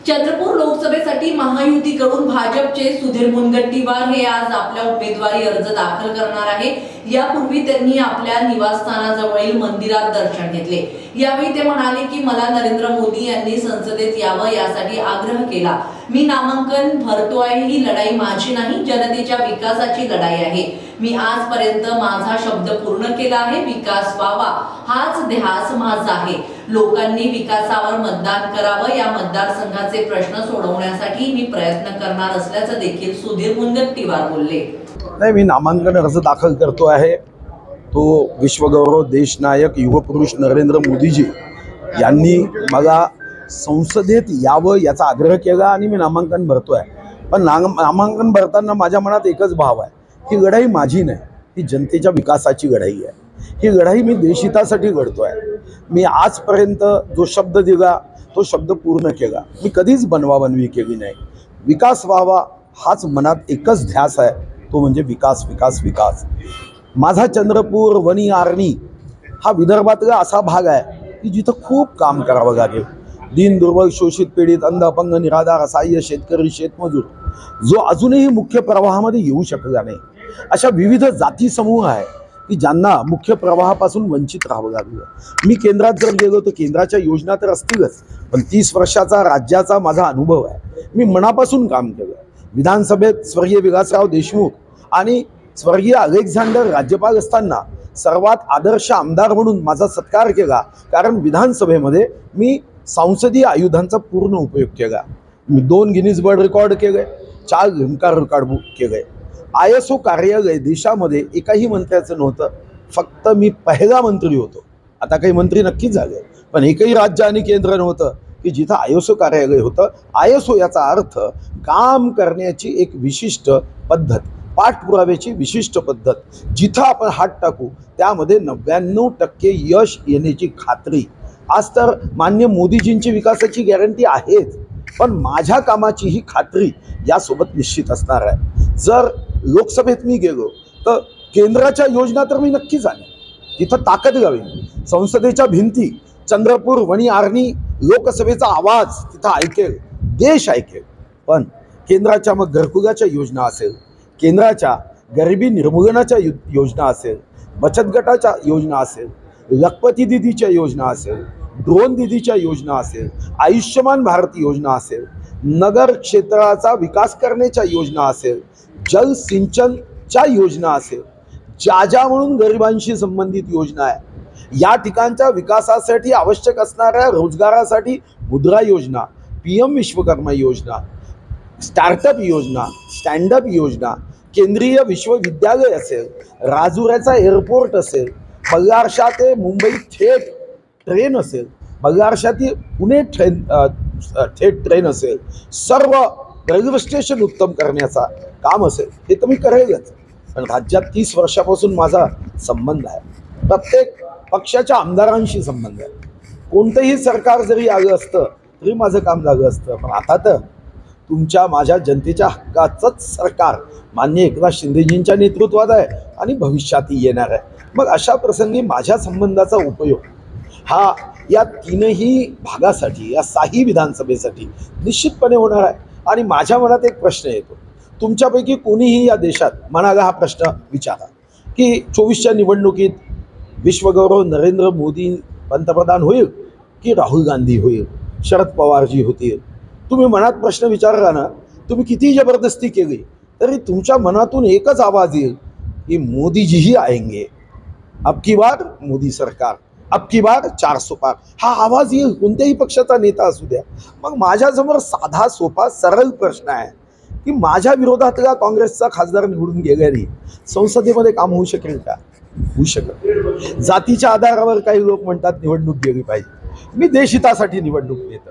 चंद्रपूर लोकसभेसाठी महायुतीकडून भाजपचे सुधीर मुनगंटीवार हे आज आपला उमेदवारी अर्ज दाखल करणार आहे। यापूर्वी त्यांनी आपल्या निवासस्थानाजवळील मंदिरात दर्शन घेतले। यावेळी ते म्हणाले की मला नरेंद्र मोदी यांनी संसदेत यावं यासाठी आग्रह केला। मी नामांकन भरतोय, ही लढाई माझी नाही, जनतेच्या विकासाची लढाई आहे। मी आजपर्यंत माझा शब्द पूर्ण केला आहे। विकास व्हावा हाच ध्यास माझा आहे। लोकांनी विकासावर मतदान करावं, या मतदारसंघाचे प्रश्न सोडवण्यासाठी मी प्रयत्न करणार असल्याचं देखील सुधीर मुनगंटीवार बोलले। नाही, मी नामांकन अर्ज दाखल करतो आहे। तो विश्वगौरव देशनायक युगपुरुष नरेंद्र मोदीजी यांनी मला संसदेत यावं याचा आग्रह केला आणि मी नामांकन भरतोय। पण नामांकन भरताना माझ्या मनात एकच भाव आहे, ही लढाई माझी नाही, ही जनतेच्या विकासाची लढाई आहे। ही लढाई मी देशहितासाठी लढतोय। मी आजपर्यंत जो शब्द दिला तो शब्द पूर्ण केला। मी कधीच बनवाबनवी केली नाही। विकास व्हावा हाच मनात एकच ध्यास आहे, तो म्हणजे विकास विकास विकास। माझा चंद्रपूर वनी आर्णी हा विदर्भातला असा भाग आहे की जिथं खूप काम करावं लागेल। दीन दुर्बल शोषित पीडित अंध अपंग निराधार असहाय्य शेतकरी शेतमजूर जो अजूनही मुख्य प्रवाहामध्ये येऊ शकला नाही, अशा विविध जाती समूह आहे की ज्यांना मुख्य प्रवाहापासून वंचित राहावं लागलं। मी केंद्रात जर गेलो तर केंद्राच्या योजना तर असतीलच, पण 30 वर्षाचा राज्याचा माझा अनुभव आहे। मी मनापासून काम केलं। विधानसभेत स्वर्गीय विलासराव देशमुख आणि स्वर्गीय अलेक्झांडर राज्यपाल असताना सर्वात आदर्श आमदार म्हणून माझा सत्कार केला, कारण विधानसभेमध्ये मी संसदीय आयुधांचा पूर्ण उपयोग केला। मी 2 गिनीज वर्ल्ड रेकॉर्ड केले, 4 लिम्का रेकॉर्ड बुक केले। ISO कार्यालय देशामध्ये एकाही मंत्र्याचं नव्हतं, फक्त मी पहिला मंत्री होतो। आता काही मंत्री नक्कीच झाले, पण एकही राज्य आणि केंद्र नव्हतं की जिथं ISO कार्यालय होतं। ISO याचा अर्थ काम करण्याची एक विशिष्ट पद्धत, पाठपुराव्याची विशिष्ट पद्धत, जिथं आपण हात टाकू त्यामध्ये 99% यश येण्याची खात्री। आज तर मान्य मोदीजींची विकासाची गॅरंटी आहेच, पण माझ्या कामाची ही खात्री यासोबत निश्चित असणार आहे। जर लोकसभेत मी गेलो तर केंद्राच्या योजना तर मी नक्कीच आणेन, जिथं ताकद गावेन। संसदेच्या भिंती चंद्रपूर वनी आर्णी लोकसभेचा आवाज तिथं ऐकेल, देश ऐकेल। पण केंद्राच्या मग घरकुलाच्या योजना असेल, केंद्राच्या गरिबी निर्मूलनाच्या योजना असेल, बचत गटाच्या योजना असेल, लखपती दीदीच्या योजना असेल, ड्रोन दीदीच्या योजना असेल, आयुष्यमान भारत योजना असेल, नगर क्षेत्राचा विकास करण्याच्या योजना असेल, जल सिंचनच्या योजना असेल, ज्या म्हणून गरिबांशी संबंधित योजना आहे, या ठिकाणच्या विकासासाठी आवश्यक असणाऱ्या रोजगारासाठी मुद्रा योजना, PM विश्वकर्मा योजना, स्टार्टअप योजना, स्टँडअप योजना, केंद्रीय विश्वविद्यालय असेल, राजुऱ्याचा एअरपोर्ट असेल, बल्लारशा ते मुंबई थेट ट्रेन असेल, बल्लारशा ते पुणे थेट ट्रेन असेल, सर्व रेल्वे स्टेशन उत्तम करण्याचा काम असेल, हे तर मी करेलच। पण राज्यात 30 वर्षापासून माझा संबंध आहे, प्रत्येक पक्षाच्या आमदारांशी संबंध आहे। कोणतंही सरकार जरी आलं असतं तरी माझं काम लागलं असतं, पण आता तर तुमच्या माझ्या जनतेच्या हक्काचंच सरकार माननीय एकनाथ शिंदेजींच्या नेतृत्वात आहे आणि भविष्यातही येणार आहे। मग अशा प्रसंगी माझ्या संबंधाचा उपयोग हा या 3ही भागासाठी, या 6ही विधानसभेसाठी निश्चितपणे होणार आहे। आणि माझ्या मनात एक प्रश्न येतो, तुमच्यापैकी कोणीही या देशात मनाला हा प्रश्न विचारा की 24च्या निवडणुकीत विश्वगौरव नरेंद्र मोदी पंतप्रधान होईल की राहुल गांधी होईल, शरद पवारजी होतील? तुम्ही मनात प्रश्न विचारला ना, तुम्ही किती जबरदस्ती केली तरी तुमच्या मनातून एकच आवाज येईल की मोदीजी ही आएंगे, अब की बार मोदी सरकार, अब की बार 400 पार, हा आवाज येईल, कोणत्याही पक्षाचा नेता असू द्या। मग माझ्यासमोर साधा सोपा सरळ प्रश्न आहे की माझ्या विरोधातला काँग्रेसचा खासदार निवडून गेल्याने संसदेमध्ये काम होऊ शकेल का? होऊ शकत। जातीच्या आधारावर काही लोक म्हणतात निवडणूक गेली पाहिजे, मी देशहितासाठी निवडणूक देतो।